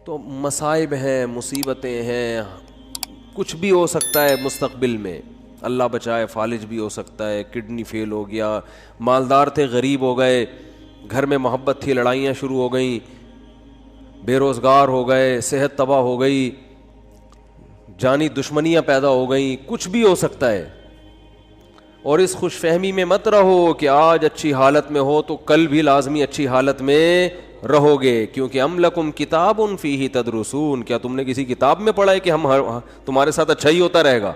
تو مصائب ہیں, مصیبتیں ہیں, کچھ بھی ہو سکتا ہے مستقبل میں, اللہ بچائے, فالج بھی ہو سکتا ہے, کڈنی فیل ہو گیا, مالدار تھے غریب ہو گئے, گھر میں محبت تھی لڑائیاں شروع ہو گئیں, بے روزگار ہو گئے, صحت تباہ ہو گئی, جانی دشمنیاں پیدا ہو گئیں, کچھ بھی ہو سکتا ہے. اور اس خوش فہمی میں مت رہو کہ آج اچھی حالت میں ہو تو کل بھی لازمی اچھی حالت میں رہو گے, کیونکہ ام لکم کتاب فیہ تدرسون, کیا تم نے کسی کتاب میں پڑھا ہے کہ تمہارے ساتھ اچھا ہی ہوتا رہے گا؟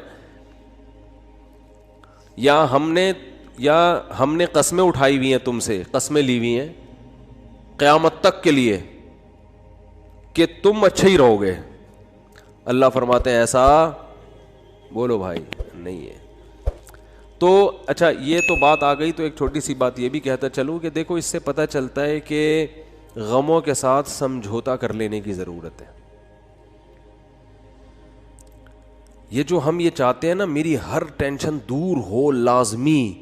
یا ہم نے قسمیں اٹھائی ہوئی ہیں تم سے, قسمیں لی ہوئی ہیں قیامت تک کے لیے کہ تم اچھے ہی رہو گے. اللہ فرماتے ہیں ایسا بولو بھائی نہیں ہے. تو اچھا یہ تو بات آ گئی, تو ایک چھوٹی سی بات یہ بھی کہتا چلوں کہ دیکھو اس سے پتہ چلتا ہے کہ غموں کے ساتھ سمجھوتا کر لینے کی ضرورت ہے. یہ جو ہم یہ چاہتے ہیں نا میری ہر ٹینشن دور ہو لازمی,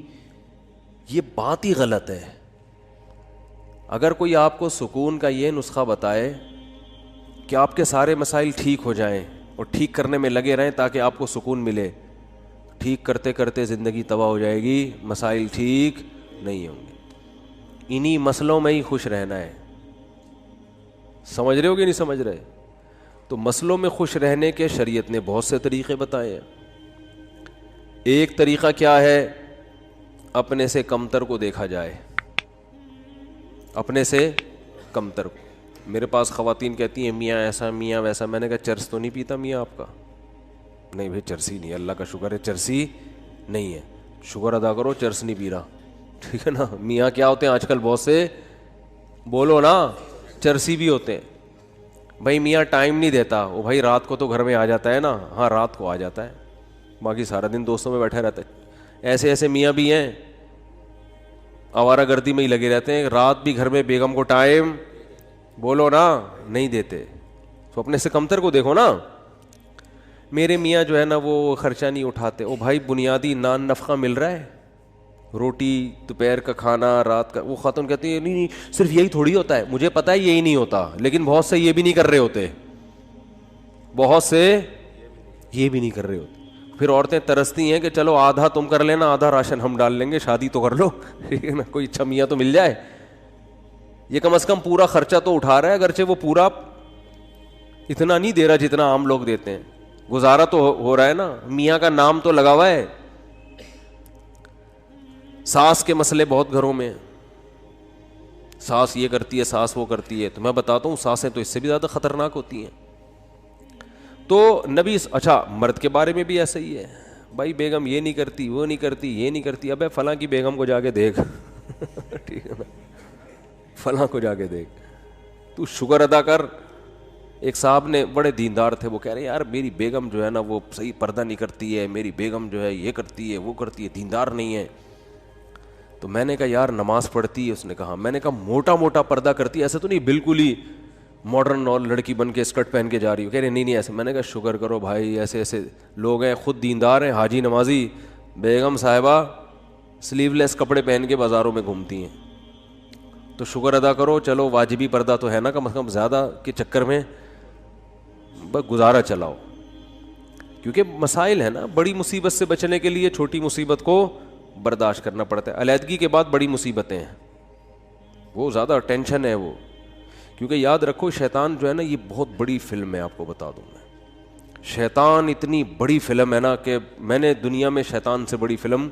یہ بات ہی غلط ہے. اگر کوئی آپ کو سکون کا یہ نسخہ بتائے کہ آپ کے سارے مسائل ٹھیک ہو جائیں اور ٹھیک کرنے میں لگے رہیں تاکہ آپ کو سکون ملے, ٹھیک کرتے کرتے زندگی تباہ ہو جائے گی, مسائل ٹھیک نہیں ہوں گے. انہی مسئلوں میں ہی خوش رہنا ہے. سمجھ رہے ہو کہ نہیں سمجھ رہے؟ تو مسئلوں میں خوش رہنے کے شریعت نے بہت سے طریقے بتائے ہیں. ایک طریقہ کیا ہے؟ اپنے سے کمتر کو دیکھا جائے, اپنے سے کمتر کو. میرے پاس خواتین کہتی ہیں میاں ایسا میاں ویسا. میں نے کہا چرس تو نہیں پیتا میاں آپ کا؟ نہیں بھائی چرسی نہیں, اللہ کا شکر ہے چرسی نہیں ہے, شکر ادا کرو چرس نہیں پی رہا, ٹھیک ہے نا. میاں کیا ہوتے ہیں آج کل بہت سے, بولو نا, چرسی بھی ہوتے ہیں. بھائی میاں ٹائم نہیں دیتا, وہ بھائی رات کو تو گھر میں آ جاتا ہے نا, ہاں رات کو آ جاتا ہے, باقی سارا دن دوستوں میں بیٹھا رہتا ہے. ایسے ایسے میاں بھی ہیں آوارہ گردی میں ہی لگے رہتے ہیں, رات بھی گھر میں بیگم کو ٹائم بولو نا نہیں دیتے. تو اپنے سے کمتر کو دیکھو نا. میرے میاں جو ہے نا وہ خرچہ نہیں اٹھاتے. او بھائی بنیادی نان نفقہ مل رہا ہے, روٹی دوپہر کا کھانا رات کا. وہ خاتون کہتی ہے نہیں صرف یہی تھوڑی ہوتا ہے, مجھے پتا ہے یہی نہیں ہوتا, لیکن بہت سے یہ بھی نہیں کر رہے ہوتے, بہت سے یہ بھی نہیں کر رہے ہوتے. پھر عورتیں ترستی ہیں کہ چلو آدھا تم کر لینا آدھا راشن ہم ڈال لیں گے, شادی تو کر لو, ٹھیک ہے نا, کوئی اچھا میاں تو مل جائے. یہ کم از کم پورا خرچہ تو اٹھا رہا ہے, اگرچہ وہ پورا اتنا نہیں دے رہا جتنا عام لوگ دیتے ہیں, گزارا تو ہو رہا ہے نا, میاں کا نام تو لگا ہوا ہے. ساس کے مسئلے بہت گھروں میں, ساس یہ کرتی ہے ساس وہ کرتی ہے. تو میں بتاتا ہوں ساسیں تو اس سے بھی زیادہ خطرناک ہوتی ہیں. تو نبی اچھا مرد کے بارے میں بھی ایسا ہی ہے, بھائی بیگم یہ نہیں کرتی وہ نہیں کرتی یہ نہیں کرتی. ابے فلاں کی بیگم کو جا کے دیکھ, ٹھیک ہے نا, فلاں کو جا کے دیکھ, تو شکر ادا کر. ایک صاحب نے بڑے دیندار تھے, وہ کہہ رہے یار میری بیگم جو ہے نا وہ صحیح پردہ نہیں کرتی ہے, میری بیگم جو ہے یہ کرتی ہے وہ کرتی ہے, دیندار نہیں ہے. تو میں نے کہا یار نماز پڑھتی ہے؟ اس نے کہا. میں نے کہا موٹا موٹا پردہ کرتی ہے, ایسا تو نہیں بالکل ہی ماڈرن اور لڑکی بن کے اسکرٹ پہن کے جا رہی ہو؟ کہہ رہے نہیں ایسے. میں نے کہا شکر کرو بھائی, ایسے ایسے لوگ ہیں خود دیندار ہیں, حاجی نمازی, بیگم صاحبہ سلیو لیس کپڑے پہن کے بازاروں میں گھومتی ہیں. تو شکر ادا کرو, چلو واجبی پردہ تو ہے نا کم از کم, زیادہ کے چکر میں بس گزارا چلاؤ. کیونکہ مسائل ہے نا, بڑی مصیبت سے بچنے کے لیے چھوٹی مصیبت کو برداشت کرنا پڑتا ہے. علیحدگی کے بعد بڑی مصیبتیں ہیں, وہ زیادہ ٹینشن ہے وہ. کیونکہ یاد رکھو شیطان جو ہے نا یہ بہت بڑی فلم ہے, آپ کو بتا دوں میں, شیطان اتنی بڑی فلم ہے نا کہ میں نے دنیا میں شیطان سے بڑی فلم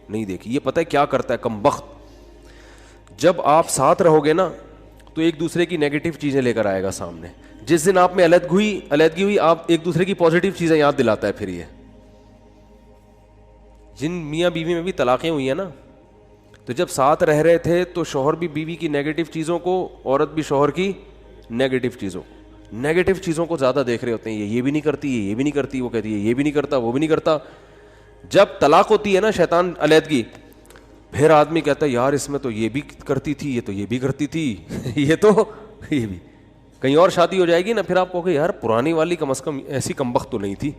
نہیں دیکھی. یہ پتہ ہے کیا کرتا ہے کم بخت, جب آپ ساتھ رہو گے نا تو ایک دوسرے کی نیگیٹو چیزیں لے کر آئے گا سامنے. جس دن آپ میں علیحدگی ہوئی آپ ایک دوسرے کی پازیٹیو چیزیں یاد دلاتا ہے. پھر یہ جن میاں بیوی میں بھی طلاقیں ہوئی ہیں نا, تو جب ساتھ رہ رہے تھے تو شوہر بھی بیوی کی نیگیٹو چیزوں کو, عورت بھی شوہر کی نیگیٹو چیزوں کو زیادہ دیکھ رہے ہوتے ہیں. یہ بھی نہیں کرتی, یہ بھی نہیں کرتی, وہ کہتی ہے یہ بھی نہیں کرتا, وہ بھی نہیں کرتا. جب طلاق ہوتی ہے نا شیطان علیحدگی, پھر آدمی کہتا ہے یار اس میں تو یہ بھی کرتی تھی, یہ تو یہ بھی کرتی تھی, یہ بھی. کہیں اور شادی ہو جائے گی نا, پھر آپ کہو گے یار پرانی والی کم از کم ایسی کمبخت تو نہیں تھی,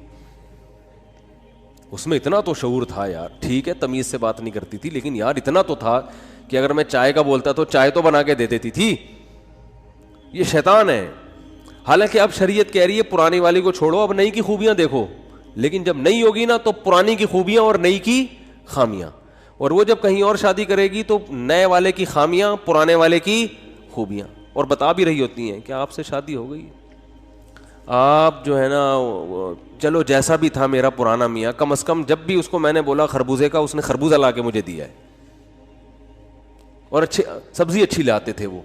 اس میں اتنا تو شعور تھا یار. ٹھیک ہے تمیز سے بات نہیں کرتی تھی, لیکن یار اتنا تو تھا کہ اگر میں چائے کا بولتا تو چائے تو بنا کے دے دیتی تھی. یہ شیطان ہے. حالانکہ اب شریعت کہہ رہی ہے پرانی والی کو چھوڑو, اب نئی کی خوبیاں دیکھو, لیکن جب نئی ہوگی نا تو پرانی کی خوبیاں اور نئی کی خامیاں, اور وہ جب کہیں اور شادی کرے گی تو نئے والے کی خامیاں پرانے والے کی خوبیاں, اور بتا بھی رہی ہوتی ہیں کہ آپ سے شادی ہو گئی, آپ جو ہے نا چلو جیسا بھی تھا میرا پرانا میاں, کم از کم جب بھی اس کو میں نے بولا خربوزے کا, اس نے خربوزہ لا کے مجھے دیا ہے, اور اچھی سبزی اچھی لاتے تھے وہ,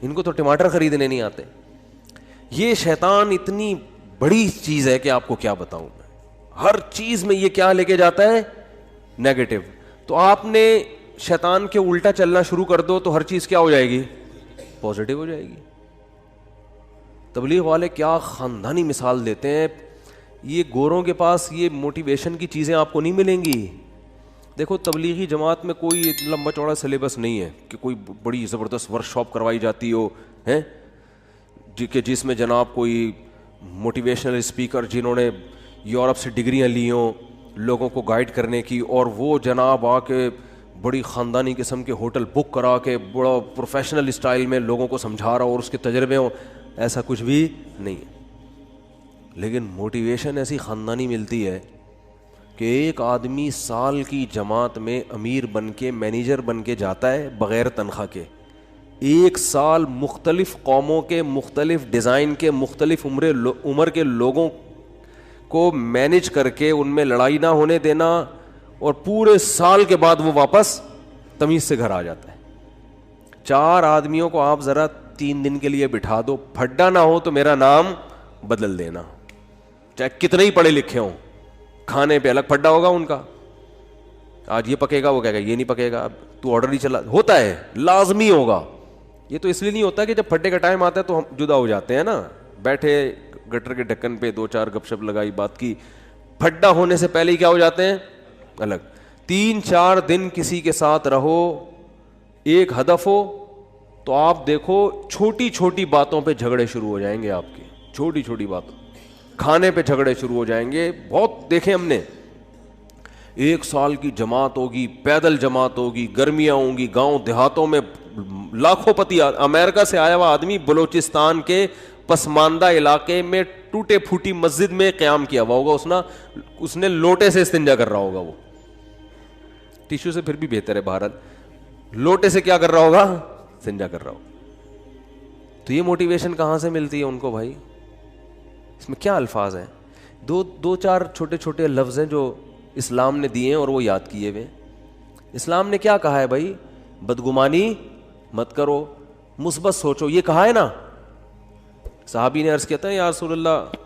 ان کو تو ٹماٹر خریدنے نہیں آتے. یہ شیطان اتنی بڑی چیز ہے کہ آپ کو کیا بتاؤں میں, ہر چیز میں یہ کیا لے کے جاتا ہے, نیگیٹو. تو آپ نے شیطان کے الٹا چلنا شروع کر دو تو ہر چیز کیا ہو جائے گی, پازیٹو ہو جائے گی. تبلیغ والے کیا خاندانی مثال دیتے ہیں, یہ گوروں کے پاس یہ موٹیویشن کی چیزیں آپ کو نہیں ملیں گی. دیکھو تبلیغی جماعت میں کوئی لمبا چوڑا سلیبس نہیں ہے کہ کوئی بڑی زبردست ورک شاپ کروائی جاتی ہو ہیں, کہ جس میں جناب کوئی موٹیویشنل اسپیکر جنہوں نے یورپ سے ڈگریاں لی ہوں لوگوں کو گائیڈ کرنے کی, اور وہ جناب آ کے بڑی خاندانی قسم کے ہوٹل بک کرا کے بڑا پروفیشنل اسٹائل میں لوگوں کو سمجھا رہا ہو اور اس کے تجربے ہوں. ایسا کچھ بھی نہیں ہے. لیکن موٹیویشن ایسی خاندانی ملتی ہے کہ ایک آدمی سال کی جماعت میں امیر بن کے مینیجر بن کے جاتا ہے بغیر تنخواہ کے, ایک سال مختلف قوموں کے مختلف ڈیزائن کے مختلف عمر کے لوگوں کو مینیج کر کے ان میں لڑائی نہ ہونے دینا, اور پورے سال کے بعد وہ واپس تمیز سے گھر آ جاتا ہے. 4 آدمیوں کو آپ ذرا 3 دن کے لیے بٹھا دو, پھڈا نہ ہو تو میرا نام بدل دینا, چاہے کتنے ہی پڑھے لکھے ہوں, کھانے پہ الگ پھڈا ہوگا ان کا, آج یہ پکے گا وہ کہے گا یہ نہیں پکے گا, اب تو آرڈر ہی چلا ہوتا ہے, لازمی ہوگا. یہ تو اس لیے نہیں ہوتا کہ جب پھڈے کا ٹائم آتا ہے تو ہم جدا ہو جاتے ہیں نا, بیٹھے گٹر کے ڈھکن پہ 2-4 گپ شپ لگائی بات کی, پھڈا ہونے سے پہلے ہی کیا ہو جاتے ہیں الگ. 3-4 دن کسی کے ساتھ رہو, ایک ہدف ہو, تو آپ دیکھو چھوٹی چھوٹی باتوں پہ جھگڑے شروع ہو جائیں گے آپ کے, چھوٹی چھوٹی باتوں, کھانے پہ جھگڑے شروع ہو جائیں گے. بہت دیکھیں ہم نے, 1 سال کی جماعت ہوگی, پیدل جماعت ہوگی, گرمیاں ہوں گی, گاؤں دیہاتوں میں لاکھوں پتی, امریکہ سے آیا ہوا آدمی بلوچستان کے پسماندہ علاقے میں ٹوٹے پھوٹی مسجد میں قیام کیا ہوا ہوگا, اس نے لوٹے سے استنجا کر رہا ہوگا, وہ ٹیشو سے پھر بھی بہتر ہے, بہرحال لوٹے سے کیا کر رہا ہوگا, استنجا کر رہا ہوگا. تو یہ موٹیویشن کہاں سے ملتی ہے ان کو بھائی, اس میں کیا الفاظ ہیں, 2-4 چھوٹے چھوٹے لفظ ہیں جو اسلام نے دیے ہیں اور وہ یاد کیے ہوئے. اسلام نے کیا کہا ہے بھائی, بدگمانی مت کرو, مثبت سوچو, یہ کہا ہے نا. صحابی نے عرض کیا تھا یا رسول اللہ,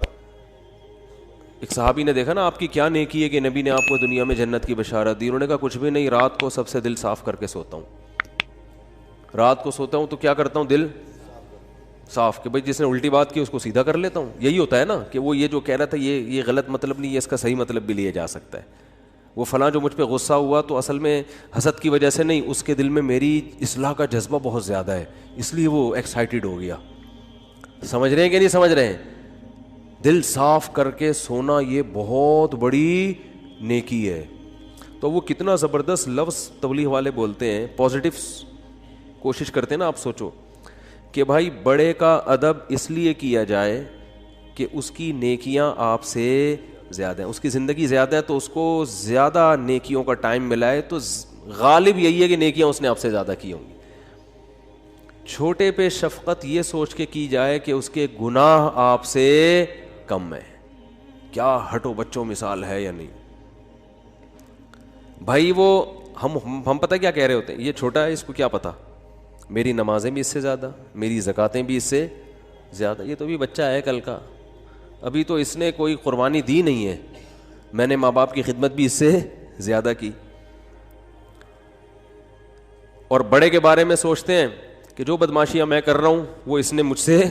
ایک صحابی نے دیکھا نا آپ کی کیا نیکی ہے کہ نبی نے آپ کو دنیا میں جنت کی بشارت دی. انہوں نے کہا کچھ بھی نہیں, رات کو سب سے دل صاف کر کے سوتا ہوں, رات کو سوتا ہوں تو کیا کرتا ہوں, دل صاف, کہ بھائی جس نے الٹی بات کی اس کو سیدھا کر لیتا ہوں. یہی ہوتا ہے نا کہ وہ یہ جو کہہ رہا تھا یہ غلط مطلب نہیں ہے, اس کا صحیح مطلب بھی لیا جا سکتا ہے. وہ فلاں جو مجھ پہ غصہ ہوا تو اصل میں حسد کی وجہ سے نہیں, اس کے دل میں میری اصلاح کا جذبہ بہت زیادہ ہے, اس لیے وہ ایکسائٹیڈ ہو گیا. سمجھ رہے ہیں کہ نہیں سمجھ رہے ہیں, دل صاف کر کے سونا یہ بہت بڑی نیکی ہے. تو وہ کتنا زبردست لفظ تبلیغ والے بولتے ہیں, پازیٹو کوشش کرتے ہیں نا. آپ سوچو کہ بھائی بڑے کا ادب اس لیے کیا جائے کہ اس کی نیکیاں آپ سے زیادہ ہیں, اس کی زندگی زیادہ ہے تو اس کو زیادہ نیکیوں کا ٹائم ملا ہے, تو غالب یہی ہے کہ نیکیاں اس نے آپ سے زیادہ کی ہوں گی. چھوٹے پہ شفقت یہ سوچ کے کی جائے کہ اس کے گناہ آپ سے کم ہے. کیا ہٹو بچوں مثال ہے یا نہیں بھائی. وہ ہم پتہ کیا کہہ رہے ہوتے ہیں, یہ چھوٹا ہے اس کو کیا پتا, میری نمازیں بھی اس سے زیادہ, میری زکاتیں بھی اس سے زیادہ, یہ تو بھی بچہ ہے کل کا, ابھی تو اس نے کوئی قربانی دی نہیں ہے, میں نے ماں باپ کی خدمت بھی اس سے زیادہ کی. اور بڑے کے بارے میں سوچتے ہیں کہ جو بدماشیاں میں کر رہا ہوں وہ اس نے مجھ سے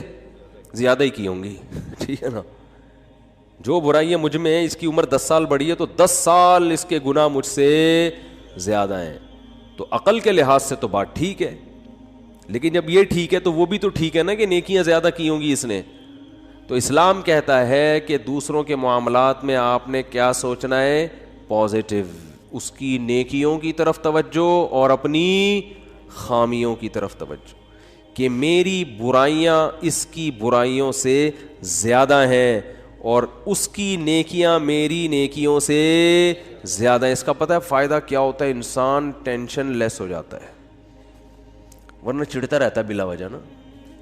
زیادہ ہی کی ہوں گی, ٹھیک ہے نا. جو برائیاں مجھ میں ہیں, اس کی عمر 10 سال بڑی ہے تو 10 سال اس کے گناہ مجھ سے زیادہ ہیں. تو عقل کے لحاظ سے تو بات ٹھیک ہے, لیکن جب یہ ٹھیک ہے تو وہ بھی تو ٹھیک ہے نا کہ نیکیاں زیادہ کی ہوں گی اس نے. تو اسلام کہتا ہے کہ دوسروں کے معاملات میں آپ نے کیا سوچنا ہے, پازیٹو, اس کی نیکیوں کی طرف توجہ اور اپنی خامیوں کی طرف توجہ. کہ میری برائیاں اس کی برائیوں سے زیادہ ہیں اور اس کی نیکیاں میری نیکیوں سے زیادہ ہیں. اس کا پتہ ہے فائدہ کیا ہوتا ہے؟ انسان ٹینشن لیس ہو جاتا ہے, ورنہ چڑھتا رہتا ہے بلا وجہ نا.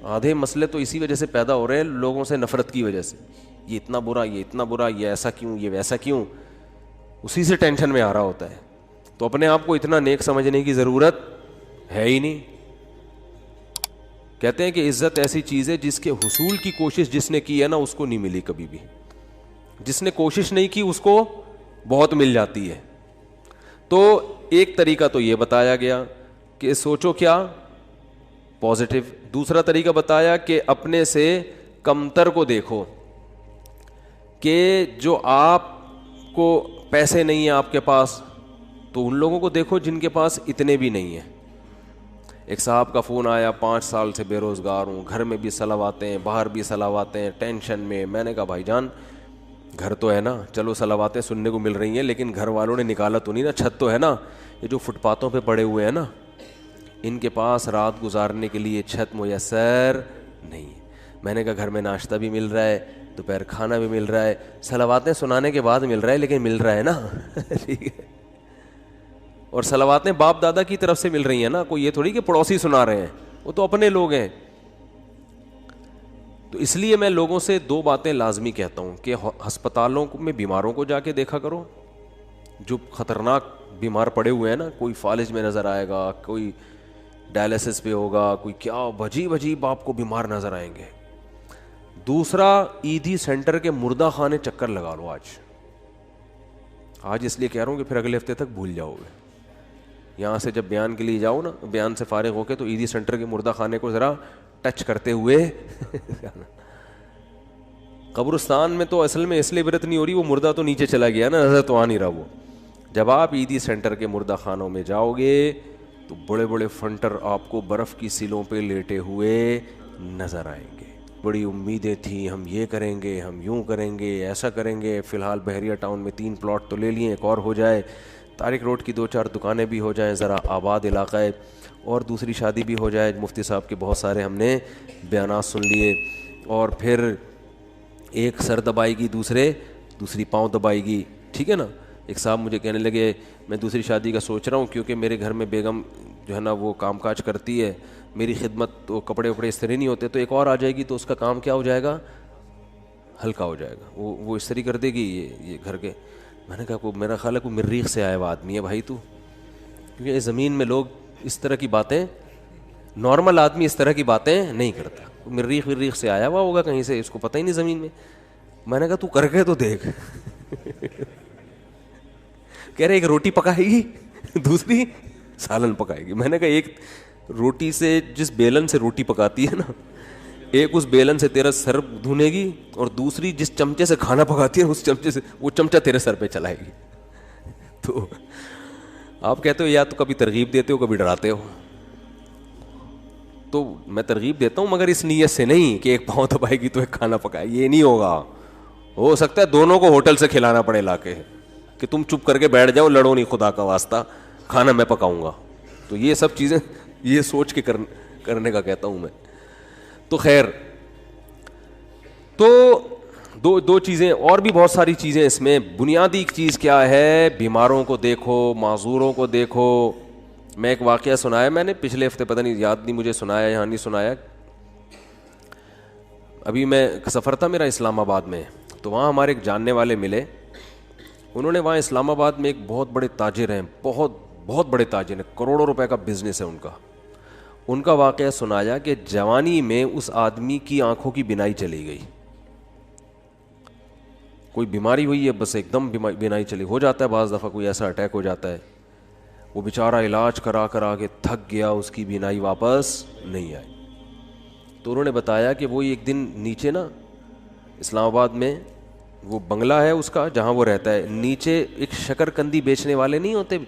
آدھے مسئلے تو اسی وجہ سے پیدا ہو رہے ہیں, لوگوں سے نفرت کی وجہ سے. یہ اتنا برا, یہ اتنا برا, یہ ایسا کیوں, یہ ویسا کیوں, اسی سے ٹینشن میں آ رہا ہوتا ہے. تو اپنے آپ کو اتنا نیک سمجھنے کی ضرورت ہے ہی نہیں. کہتے ہیں کہ عزت ایسی چیز ہے جس کے حصول کی کوشش جس نے کی ہے نا اس کو نہیں ملی کبھی بھی. جس نے کوشش نہیں کی اس کو بہت مل جاتی ہے. تو ایک طریقہ تو یہ بتایا گیا کہ سوچو کیا پازیٹیو. دوسرا طریقہ بتایا کہ اپنے سے کمتر کو دیکھو, کہ جو آپ کو پیسے نہیں ہیں آپ کے پاس تو ان لوگوں کو دیکھو جن کے پاس اتنے بھی نہیں ہیں. ایک صاحب کا فون آیا, 5 سال سے بے روزگار ہوں, گھر میں بھی صلواتے ہیں, باہر بھی صلواتے ہیں, ٹینشن میں. میں نے کہا بھائی جان گھر تو ہے نا, چلو صلواتیں سننے کو مل رہی ہیں لیکن گھر والوں نے نکالا تو نہیں نا, چھت تو ہے نا. یہ جو فٹ پاتھوں پہ پڑے ہوئے ہیں نا ان کے پاس رات گزارنے کے لیے چھت میسر نہیں ہے. میں نے کہا گھر میں ناشتہ بھی مل رہا ہے, دوپہر کھانا بھی مل رہا ہے, صلواتیں سنانے کے بعد مل رہا ہے لیکن مل رہا ہے نا. ٹھیک ہے, اور صلواتیں باپ دادا کی طرف سے مل رہی ہیں نا, کوئی یہ تھوڑی کہ پڑوسی سنا رہے ہیں, وہ تو اپنے لوگ ہیں. تو اس لیے میں لوگوں سے 2 باتیں لازمی کہتا ہوں کہ ہسپتالوں میں بیماروں کو جا کے دیکھا کرو, جو خطرناک بیمار پڑے ہوئے ہیں نا, کوئی فالج میں نظر آئے گا, کوئی ڈائلسس پہ ہوگا, کوئی کیا عجیب عجیب آپ کو بیمار نظر آئیں گے. دوسرا عیدی سینٹر کے مردہ خانے چکر لگا لو آج اس لیے کہہ رہا ہوں کہ پھر اگلے ہفتے تک بھول جاؤ گے. یہاں سے جب بیان کے لیے جاؤ نا, بیان سے فارغ ہو کے, تو عیدی سینٹر کے مردہ خانے کو ذرا ٹچ کرتے ہوئے. قبرستان میں تو اصل میں اس لیے عبرت نہیں ہو رہی, وہ مردہ تو نیچے چلا گیا نا, نظر تو آ نہیں رہا وہ. جب آپ عیدی سینٹر کے مردہ خانوں میں جاؤ گے تو بڑے بڑے فنٹر آپ کو برف کی سیلوں پہ لیٹے ہوئے نظر آئیں گے. بڑی امیدیں تھیں, ہم یہ کریں گے, ہم یوں کریں گے, ایسا کریں گے. فی الحال بحریہ ٹاؤن میں 3 پلاٹ تو لے لیے, ایک اور ہو جائے, طارق روڈ کی 2-4 دکانیں بھی ہو جائیں, ذرا آباد علاقہ ہے, اور دوسری شادی بھی ہو جائے. مفتی صاحب کے بہت سارے ہم نے بیانات سن لیے, اور پھر ایک سر دبائے گی, دوسری پاؤں دبائے گی. ٹھیک ہے نا. ایک صاحب مجھے کہنے لگے میں دوسری شادی کا سوچ رہا ہوں کیونکہ میرے گھر میں بیگم جو ہے نا وہ کام کاج کرتی ہے, میری خدمت تو کپڑے وپڑے استری نہیں ہوتے, تو ایک اور آ جائے گی تو اس کا کام کیا ہو جائے گا, ہلکا ہو جائے گا, وہ استری کر دے گی یہ گھر کے. میں نے کہا میرا خیال ہے کوئی مریخ سے آیا ہوا آدمی ہے بھائی تو, کیونکہ اس زمین میں لوگ اس طرح کی باتیں, نارمل آدمی اس طرح کی باتیں نہیں کرتا. مریخ سے آیا ہوا ہوگا کہیں سے, اس کو پتہ ہی نہیں زمین میں. میں نے کہا تو کر کے تو دیکھ. کہہ رہے ایک روٹی پکائے گی, دوسری سالن پکائے گی. میں نے کہا ایک روٹی سے, جس بیلن سے روٹی پکاتی ہے نا, ایک اس بیلن سے تیرا سر دھونے گی, اور دوسری جس چمچے سے کھانا پکاتی ہے اس چمچے سے وہ چمچہ تیرے سر پہ چلائے گی. تو آپ کہتے ہو یا تو کبھی ترغیب دیتے ہو کبھی ڈراتے ہو. تو میں ترغیب دیتا ہوں مگر اس نیت سے نہیں کہ ایک پاؤں دبائے گی تو ایک کھانا پکائے, یہ نہیں ہوگا. ہو سکتا ہے دونوں کو ہوٹل سے کھلانا پڑے لا کے, کہ تم چپ کر کے بیٹھ جاؤ, لڑو نہیں, خدا کا واسطہ کھانا میں پکاؤں گا. تو یہ سب چیزیں یہ سوچ کے کرنے کا کہتا ہوں میں. تو خیر, تو دو چیزیں اور بھی بہت ساری چیزیں اس میں. بنیادی چیز کیا ہے, بیماروں کو دیکھو, معذوروں کو دیکھو. میں ایک واقعہ سنایا میں نے پچھلے ہفتے, پتہ نہیں یاد نہیں مجھے سنایا یہاں نہیں سنایا. ابھی میں سفر تھا میرا اسلام آباد میں, تو وہاں ہمارے ایک جاننے والے ملے. انہوں نے وہاں اسلام آباد میں ایک بہت بڑے تاجر ہیں, بہت بڑے تاجر ہیں, کروڑوں روپے کا بزنس ہے ان کا واقعہ سنایا کہ جوانی میں اس آدمی کی آنکھوں کی بینائی چلی گئی. کوئی بیماری ہوئی ہے, بس ایک دم بینائی چلی, ہو جاتا ہے بعض دفعہ کوئی ایسا اٹیک ہو جاتا ہے. وہ بیچارہ علاج کرا کے تھک گیا, اس کی بینائی واپس نہیں آئی. تو انہوں نے بتایا کہ وہ ایک دن نیچے نا اسلام آباد میں وہ بنگلہ ہے اس کا جہاں وہ رہتا ہے, نیچے ایک شکر کندی بیچنے والے نہیں ہوتے,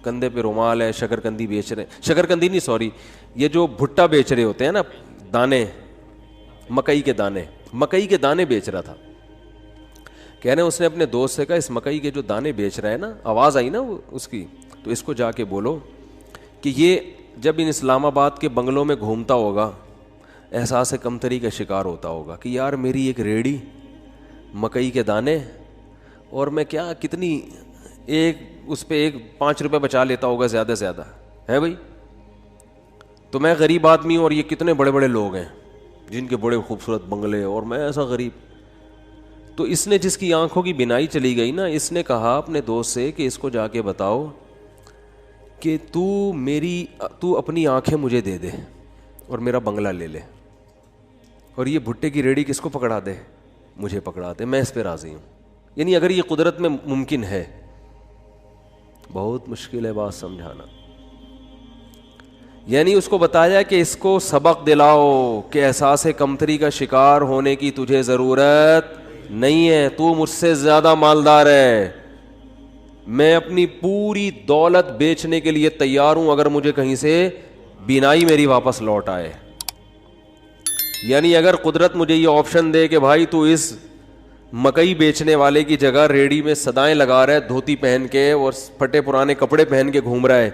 کندھے پہ رومال ہے, شکر کندی بیچ رہے ہیں, شکر کندی نہیں سوری, یہ جو بھٹا بیچ رہے ہوتے ہیں نا, دانے, مکئی کے دانے بیچ رہا تھا. کہہ رہے ہیں اس نے اپنے دوست سے کہا اس مکئی کے جو دانے بیچ رہا ہے نا, آواز آئی نا اس کی, تو اس کو جا کے بولو کہ یہ جب ان اسلام آباد کے بنگلوں میں گھومتا ہوگا احساس کمتری کا شکار ہوتا ہوگا کہ یار میری ایک ریڑھی مکئی کے دانے اور میں کیا کتنی ایک اس پہ 5 روپے بچا لیتا ہوگا زیادہ سے زیادہ ہے بھائی. تو میں غریب آدمی ہوں اور یہ کتنے بڑے بڑے لوگ ہیں جن کے بڑے خوبصورت بنگلے اور میں ایسا غریب. تو اس نے جس کی آنکھوں کی بینائی چلی گئی نا, اس نے کہا اپنے دوست سے کہ اس کو جا کے بتاؤ کہ تو اپنی آنکھیں مجھے دے دے اور میرا بنگلہ لے لے, اور یہ بھٹے کی ریڑھی کس کو پکڑا دے, مجھے پکڑا دے, میں اس پہ راضی ہوں. یعنی اگر یہ قدرت میں ممکن ہے, بہت مشکل ہے بات سمجھانا. یعنی اس کو بتایا کہ اس کو سبق دلاؤ کہ احساس کمتری کا شکار ہونے کی تجھے ضرورت نہیں ہے, تو مجھ سے زیادہ مالدار ہے, میں اپنی پوری دولت بیچنے کے لیے تیار ہوں اگر مجھے کہیں سے بینائی میری واپس لوٹ آئے. یعنی اگر قدرت مجھے یہ آپشن دے کہ بھائی تو اس مکئی بیچنے والے کی جگہ ریڑھی میں صدائیں لگا رہا ہے دھوتی پہن کے اور پھٹے پرانے کپڑے پہن کے گھوم رہا ہے,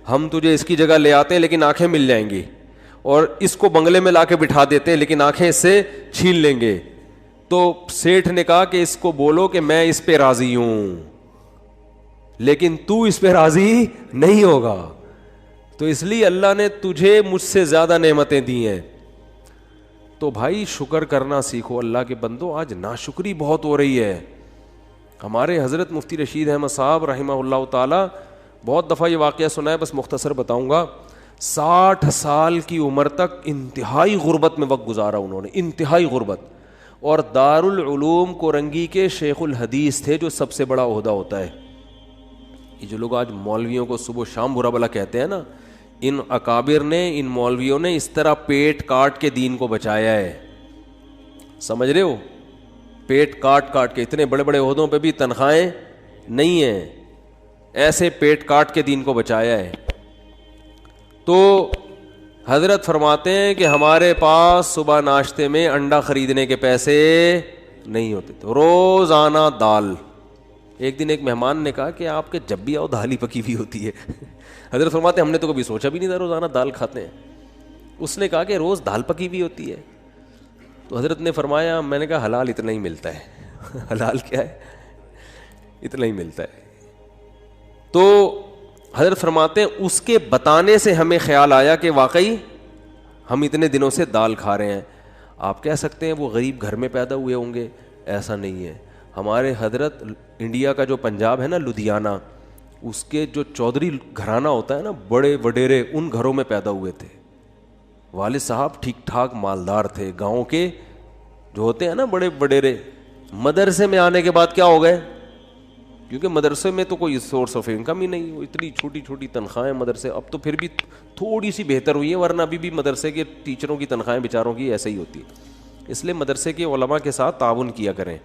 ہم تجھے اس کی جگہ لے آتے ہیں لیکن آنکھیں مل جائیں گی, اور اس کو بنگلے میں لا کے بٹھا دیتے ہیں لیکن آنکھیں اس سے چھین لیں گے. تو سیٹھ نے کہا کہ اس کو بولو کہ میں اس پہ راضی ہوں لیکن تو اس پہ راضی نہیں ہوگا, تو اس لیے اللہ نے تجھے مجھ سے زیادہ نعمتیں دی ہیں. تو بھائی شکر کرنا سیکھو اللہ کے بندو. آج ناشکری بہت ہو رہی ہے. ہمارے حضرت مفتی رشید احمد صاحب رحمہ اللہ تعالی, بہت دفعہ یہ واقعہ سنا ہے, بس مختصر بتاؤں گا. 60 سال کی عمر تک انتہائی غربت میں وقت گزارا انہوں نے, انتہائی غربت, اور دارالعلوم کورنگی کے شیخ الحدیث تھے, جو سب سے بڑا عہدہ ہوتا ہے. یہ جو لوگ آج مولویوں کو صبح شام برا بلا کہتے ہیں نا, ان اکابر نے, ان مولویوں نے اس طرح پیٹ کاٹ کے دین کو بچایا ہے. سمجھ رہے ہو, پیٹ کاٹ کاٹ کے, اتنے بڑے بڑے عہدوں پہ بھی تنخواہیں نہیں ہیں, ایسے پیٹ کاٹ کے دین کو بچایا ہے. تو حضرت فرماتے ہیں کہ ہمارے پاس صبح ناشتے میں انڈا خریدنے کے پیسے نہیں ہوتے تھے, روزانہ دال. ایک دن ایک مہمان نے کہا کہ آپ کے جب بھی آؤ دال ہی پکی ہوئی ہوتی ہے. حضرت فرماتے ہیں ہم نے تو کبھی سوچا بھی نہیں تھا روزانہ دال کھاتے ہیں. اس نے کہا کہ روز دال پکی ہوئی ہوتی ہے. تو حضرت نے فرمایا, میں نے کہا حلال اتنا ہی ملتا ہے. حلال کیا ہے, اتنا ہی ملتا ہے. تو حضرت فرماتے ہیں اس کے بتانے سے ہمیں خیال آیا کہ واقعی ہم اتنے دنوں سے دال کھا رہے ہیں. آپ کہہ سکتے ہیں وہ غریب گھر میں پیدا ہوئے ہوں گے, ایسا نہیں ہے. ہمارے حضرت انڈیا کا جو پنجاب ہے نا, لدھیانہ, اس کے جو چودھری گھرانہ ہوتا ہے نا, بڑے وڈیرے, ان گھروں میں پیدا ہوئے تھے. والد صاحب ٹھیک ٹھاک مالدار تھے. گاؤں کے جو ہوتے ہیں نا بڑے وڈیرے, مدرسے میں آنے کے بعد کیا ہو گئے, کیونکہ مدرسے میں تو کوئی سورس آف انکم ہی نہیں, وہ اتنی چھوٹی چھوٹی تنخواہیں مدرسے. اب تو پھر بھی تھوڑی سی بہتر ہوئی ہے, ورنہ ابھی بھی مدرسے کے ٹیچروں کی تنخواہیں بیچاروں کی ایسے ہی ہوتی ہے. اس لیے مدرسے کے علماء کے ساتھ تعاون کیا کریں.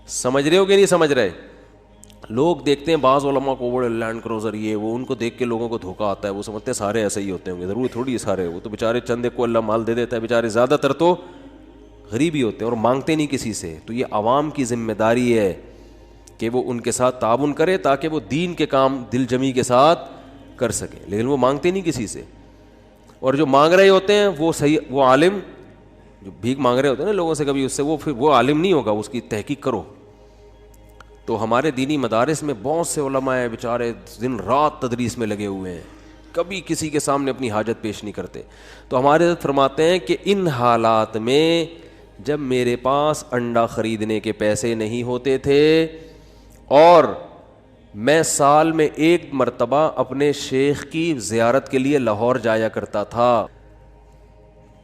سمجھ رہے ہو کہ نہیں سمجھ رہے؟ لوگ دیکھتے ہیں بعض علماء کو بڑے لینڈ کروزر یہ وہ, ان کو دیکھ کے لوگوں کو دھوکہ آتا ہے, وہ سمجھتے ہیں سارے ایسے ہی ہوتے ہوں گے. ضروری تھوڑی سارے, وہ تو بیچارے چند ایک کو اللہ مال دے دیتا ہے, بیچارے زیادہ تر تو غریب ہی ہوتے ہیں اور مانگتے نہیں کسی سے. تو یہ عوام کی ذمہ داری ہے کہ وہ ان کے ساتھ تعاون کرے تاکہ وہ دین کے کام دل جمی کے ساتھ کر سکیں, لیکن وہ مانگتے نہیں کسی سے. اور جو مانگ رہے ہوتے ہیں وہ صحیح, وہ عالم جو بھیک مانگ رہے ہوتے ہیں نا لوگوں سے کبھی, اس سے وہ پھر وہ عالم نہیں ہوگا, اس کی تحقیق کرو. تو ہمارے دینی مدارس میں بہت سے علماء ہیں بیچارے دن رات تدریس میں لگے ہوئے ہیں, کبھی کسی کے سامنے اپنی حاجت پیش نہیں کرتے. تو ہمارے حضرت فرماتے ہیں کہ ان حالات میں جب میرے پاس انڈا خریدنے کے پیسے نہیں ہوتے تھے اور میں سال میں 1 مرتبہ اپنے شیخ کی زیارت کے لیے لاہور جایا کرتا تھا,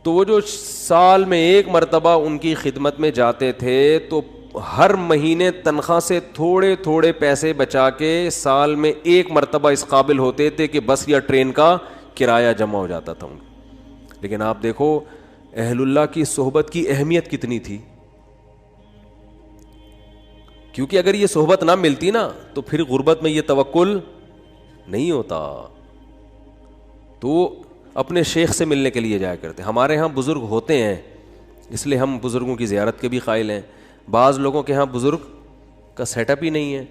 تو وہ جو سال میں 1 مرتبہ ان کی خدمت میں جاتے تھے تو ہر مہینے تنخواہ سے تھوڑے تھوڑے پیسے بچا کے سال میں 1 مرتبہ اس قابل ہوتے تھے کہ بس یا ٹرین کا کرایہ جمع ہو جاتا تھا ان کا. لیکن آپ دیکھو اہل اللہ کی صحبت کی اہمیت کتنی تھی, کیونکہ اگر یہ صحبت نہ ملتی نا تو پھر غربت میں یہ توکل نہیں ہوتا. تو اپنے شیخ سے ملنے کے لیے جایا کرتے. ہمارے ہاں بزرگ ہوتے ہیں اس لیے ہم بزرگوں کی زیارت کے بھی قائل ہیں. بعض لوگوں کے ہاں بزرگ کا سیٹ اپ ہی نہیں ہے,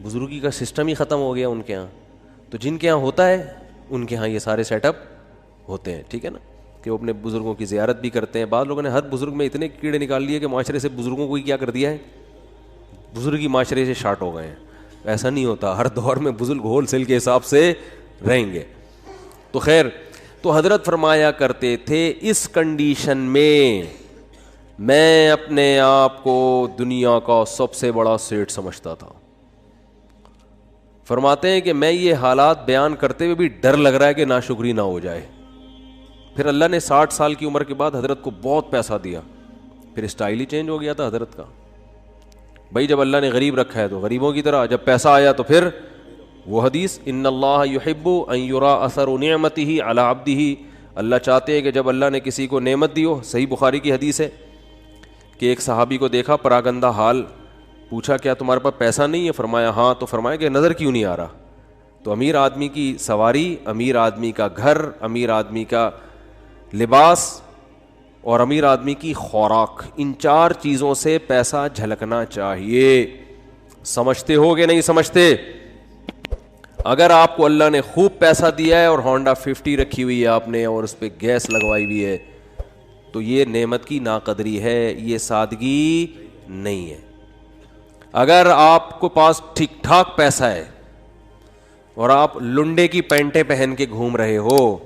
بزرگی کا سسٹم ہی ختم ہو گیا ان کے ہاں. تو جن کے ہاں ہوتا ہے ان کے ہاں یہ سارے سیٹ اپ ہوتے ہیں, ٹھیک ہے نا, کہ وہ اپنے بزرگوں کی زیارت بھی کرتے ہیں. بعض لوگوں نے ہر بزرگ میں اتنے کیڑے نکال لیے کہ معاشرے سے بزرگوں کو ہی کیا کر دیا ہے, بزرگ ہی معاشرے سے شارٹ ہو گئے ہیں. ایسا نہیں ہوتا, ہر دور میں بزرگ ہول سیل کے حساب سے رہیں گے. تو خیر, تو حضرت فرمایا کرتے تھے اس کنڈیشن میں اپنے آپ کو دنیا کا سب سے بڑا سیٹ سمجھتا تھا. فرماتے ہیں کہ میں یہ حالات بیان کرتے ہوئے بھی ڈر لگ رہا ہے کہ ناشکری نہ ہو جائے. پھر اللہ نے 60 سال کی عمر کے بعد حضرت کو بہت پیسہ دیا, پھر اسٹائل ہی چینج ہو گیا تھا حضرت کا. بھائی جب اللہ نے غریب رکھا ہے تو غریبوں کی طرح, جب پیسہ آیا تو پھر وہ حدیث ان اللہ یحب ان یرا اثر نعمتہ علی عبدہ, اللہ چاہتے ہیں کہ جب اللہ نے کسی کو نعمت دی ہو. صحیح بخاری کی حدیث ہے کہ ایک صحابی کو دیکھا پراگندہ حال, پوچھا کیا تمہارے پاس پیسہ نہیں ہے؟ فرمایا ہاں. تو فرمایا کہ نظر کیوں نہیں آ رہا؟ تو امیر آدمی کی سواری, امیر آدمی کا گھر, امیر آدمی کا لباس اور امیر آدمی کی خوراک, ان 4 چیزوں سے پیسہ جھلکنا چاہیے. سمجھتے ہو کہ نہیں سمجھتے؟ اگر آپ کو اللہ نے خوب پیسہ دیا ہے اور ہونڈا 50 رکھی ہوئی ہے آپ نے اور اس پہ گیس لگوائی ہوئی ہے, تو یہ نعمت کی ناقدری ہے, یہ سادگی نہیں ہے. اگر آپ کو پاس ٹھیک ٹھاک پیسہ ہے اور آپ لنڈے کی پینٹیں پہن کے گھوم رہے ہو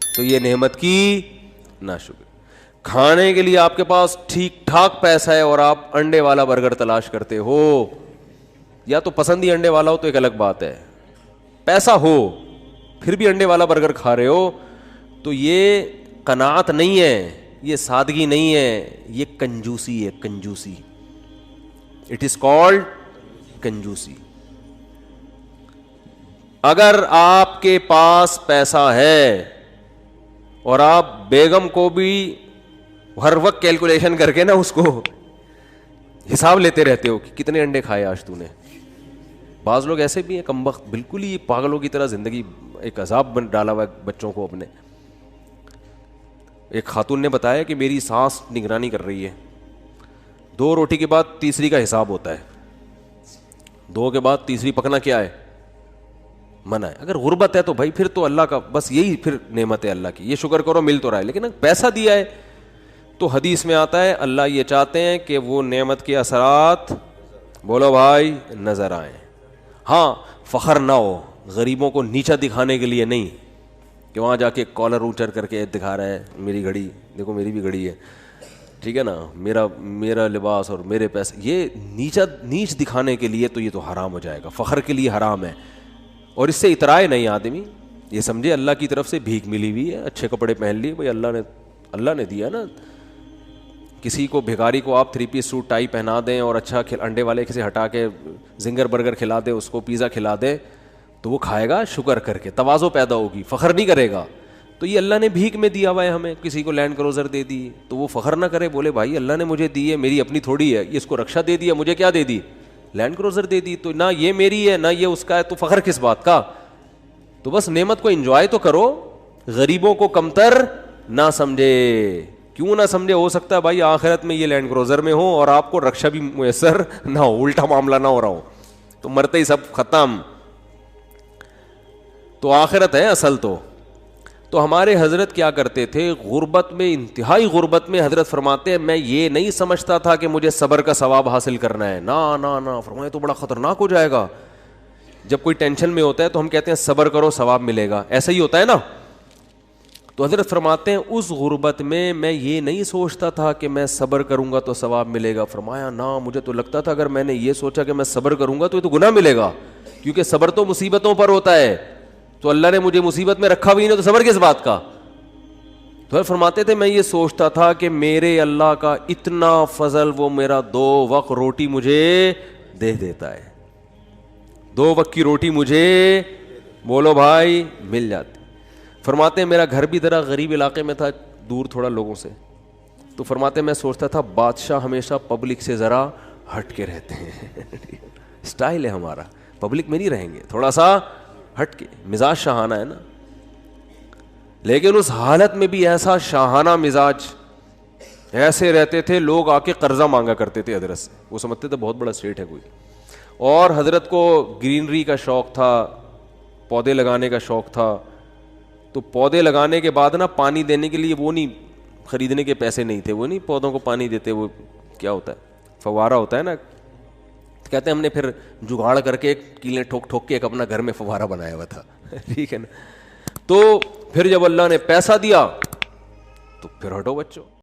تو یہ نعمت کی ناشکری. کھانے کے لیے آپ کے پاس ٹھیک ٹھاک پیسہ ہے اور آپ انڈے والا برگر تلاش کرتے ہو, یا تو پسند ہی انڈے والا ہو تو ایک الگ بات ہے, پیسہ ہو پھر بھی انڈے والا برگر کھا رہے ہو, تو یہ قناعت نہیں ہے, یہ سادگی نہیں ہے, یہ کنجوسی ہے. کنجوسی, اٹ از کالڈ کنجوسی. اگر آپ کے پاس پیسہ ہے اور آپ بیگم کو بھی ہر وقت کیلکولیشن کر کے نا اس کو حساب لیتے رہتے ہو کہ کتنے انڈے کھائے آج تو نے. بعض لوگ ایسے بھی ہیں کمبخت, بالکل ہی پاگلوں کی طرح زندگی ایک عذاب ڈالا ہوا ہے بچوں کو اپنے. ایک خاتون نے بتایا کہ میری ساس نگرانی کر رہی ہے, 2 روٹی کے بعد تیسری کا حساب ہوتا ہے, 2 کے بعد تیسری پکنا کیا ہے, منع ہے. اگر غربت ہے تو بھائی پھر تو اللہ کا بس یہی پھر نعمت ہے اللہ کی, یہ شکر کرو مل تو رہا ہے. لیکن اگر پیسہ دیا ہے تو حدیث میں آتا ہے اللہ یہ چاہتے ہیں کہ وہ نعمت کے اثرات بولو بھائی نظر آئیں. ہاں فخر نہ ہو, غریبوں کو نیچا دکھانے کے لیے نہیں کہ وہاں جا کے کالر اونچر کر کے دکھا رہا ہے میری گھڑی دیکھو میری بھی گھڑی ہے, ٹھیک ہے نا, میرا لباس اور میرے پیسے, یہ نیچ دکھانے کے لیے تو یہ تو حرام ہو جائے گا, فخر کے لیے حرام ہے. اور اس سے اترائے نہیں آدمی, یہ سمجھے اللہ کی طرف سے بھیک ملی ہوئی ہے, اچھے کپڑے پہن لیے بھائی اللہ نے دیا نا. کسی کو بھکاری کو آپ 3 پیس سوٹ ٹائی پہنا دیں اور اچھا انڈے والے سے ہٹا کے زنگر برگر کھلا دیں, اس کو پیزا کھلا دیں, تو وہ کھائے گا شکر کر کے, تواضع پیدا ہوگی, فخر نہیں کرے گا. تو یہ اللہ نے بھیک میں دیا ہوا ہے ہمیں, کسی کو لینڈ کروزر دے دی تو وہ فخر نہ کرے, بولے بھائی اللہ نے مجھے دی ہے, میری اپنی تھوڑی ہے, یہ اس کو رکشا دے دیا, مجھے کیا دے دی, لینڈ کروزر دے دی, تو نہ یہ میری ہے نہ یہ اس کا ہے, تو فخر کس بات کا. تو بس نعمت کو انجوائے تو کرو, غریبوں کو کمتر نہ سمجھے. کیوں نہ سمجھے, ہو سکتا ہے بھائی آخرت میں یہ لینڈ کروزر میں ہو اور آپ کو رکشا بھی میسر نہ ہو, الٹا معاملہ نہ ہو رہا ہو, تو مرتے ہی سب ختم. تو آخرت ہے اصل. تو ہمارے حضرت کیا کرتے تھے, غربت میں, انتہائی غربت میں, حضرت فرماتے ہیں میں یہ نہیں سمجھتا تھا کہ مجھے صبر کا ثواب حاصل کرنا ہے, نہ فرمایا تو بڑا خطرناک ہو جائے گا. جب کوئی ٹینشن میں ہوتا ہے تو ہم کہتے ہیں صبر کرو ثواب ملے گا, ایسا ہی ہوتا ہے نا. تو حضرت فرماتے ہیں اس غربت میں یہ نہیں سوچتا تھا کہ میں صبر کروں گا تو ثواب ملے گا. فرمایا نہ, مجھے تو لگتا تھا اگر میں نے یہ سوچا کہ میں صبر کروں گا تو یہ تو گناہ ملے گا, کیونکہ صبر تو مصیبتوں پر ہوتا ہے, تو اللہ نے مجھے مصیبت میں رکھا بھی نہیں تو صبر کس بات کا. تو فرماتے تھے میں یہ سوچتا تھا کہ میرے اللہ کا اتنا فضل, وہ میرا 2 وقت روٹی مجھے دے دیتا ہے, 2 وقت کی روٹی مجھے بولو بھائی مل جاتی. فرماتے ہیں میرا گھر بھی ذرا غریب علاقے میں تھا, دور تھوڑا لوگوں سے, تو فرماتے ہیں میں سوچتا تھا بادشاہ ہمیشہ پبلک سے ذرا ہٹ کے رہتے ہیں, سٹائل ہے ہمارا, پبلک میں نہیں رہیں گے, تھوڑا سا ہٹ کے, مزاج شاہانہ ہے نا. لیکن اس حالت میں بھی ایسا شاہانہ مزاج, ایسے رہتے تھے لوگ آ کے قرضہ مانگا کرتے تھے حضرت سے, وہ سمجھتے تھے بہت بڑا سیٹ ہے کوئی. اور حضرت کو گرینری کا شوق تھا, پودے لگانے کا شوق تھا, تو پودے لگانے کے بعد نا پانی دینے کے لیے وہ نہیں, خریدنے کے پیسے نہیں تھے, وہ نہیں پودوں کو پانی دیتے, وہ کیا ہوتا ہے فوارہ ہوتا ہے نا, کہتے ہیں ہم نے پھر جگاڑ کر کے کیلیں ٹھوک ٹھوک کے ایک اپنا گھر میں فوارہ بنایا ہوا تھا. ٹھیک ہے نا. تو پھر جب اللہ نے پیسہ دیا تو پھر ہٹو بچوں.